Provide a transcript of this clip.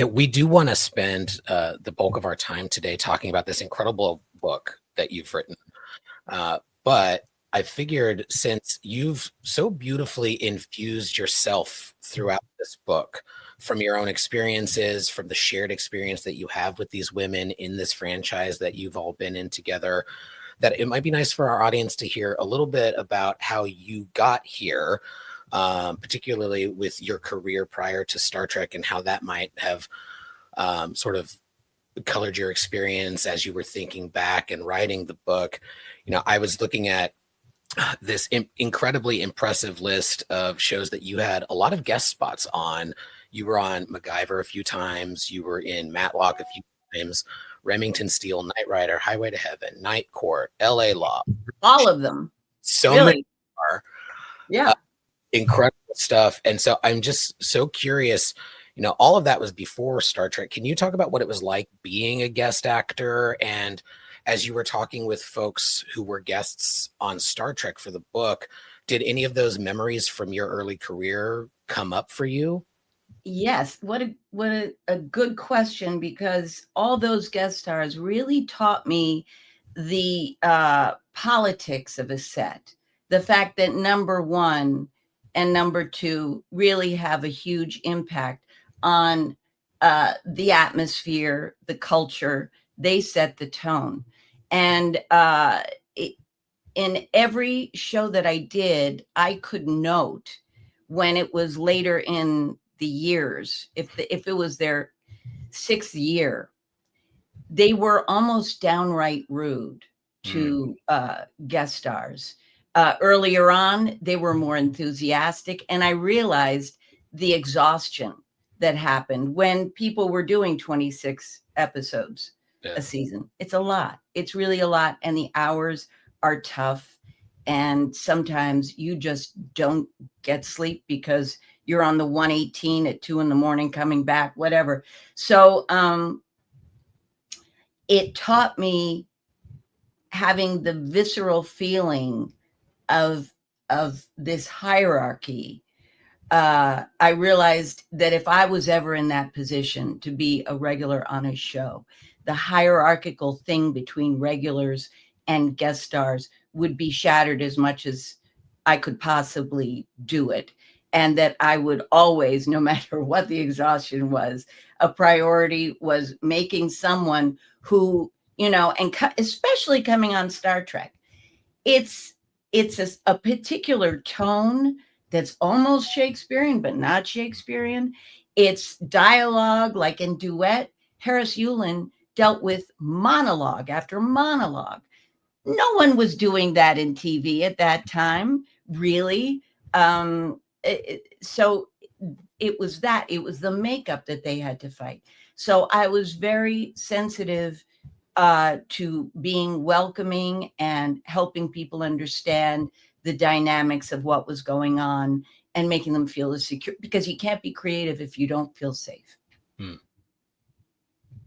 We do want to spend the bulk of our time today talking about this incredible book that you've written. But I figured since you've so beautifully infused yourself throughout this book, from your own experiences, from the shared experience that you have with these women in this franchise that you've all been in together, that it might be nice for our audience to hear a little bit about how you got here, particularly with your career prior to Star Trek and how that might have sort of colored your experience as you were thinking back and writing the book. I was looking at this incredibly impressive list of shows that you had a lot of guest spots on. You were on MacGyver a few times. You were in Matlock a few times. Remington Steele, Knight Rider, Highway to Heaven, Night Court, L.A. Law. All of them. So really? many are. Yeah. Incredible stuff. And so I'm just so curious, all of that was before Star Trek. Can you talk about what it was like being a guest actor? And as you were talking with folks who were guests on Star Trek for the book, did any of those memories from your early career come up for you? Yes. What a good question, because all those guest stars really taught me the politics of a set. The fact that number one and number two really have a huge impact on the atmosphere, the culture. They set the tone. And in every show that I did, I could note when it was later in the years, if it was their 6th year, they were almost downright rude to guest stars. Earlier on, they were more enthusiastic, and I realized the exhaustion that happened when people were doing 26 episodes a season. It's a lot. It's really a lot, and the hours are tough. And sometimes you just don't get sleep because you're on the 118 at 2 a.m. coming back, whatever. So it taught me having the visceral feeling of this hierarchy. I realized that if I was ever in that position to be a regular on a show, the hierarchical thing between regulars and guest stars would be shattered as much as I could possibly do it. And that I would always, no matter what the exhaustion was, a priority was making someone who, and especially coming on Star Trek, it's a particular tone that's almost Shakespearean, but not Shakespearean. It's dialogue, like in Duet. Harris Yulin dealt with monologue after monologue. No one was doing that in TV at that time, really. So it was the makeup that they had to fight. So I was very sensitive to being welcoming and helping people understand the dynamics of what was going on and making them feel as secure, because you can't be creative if you don't feel safe.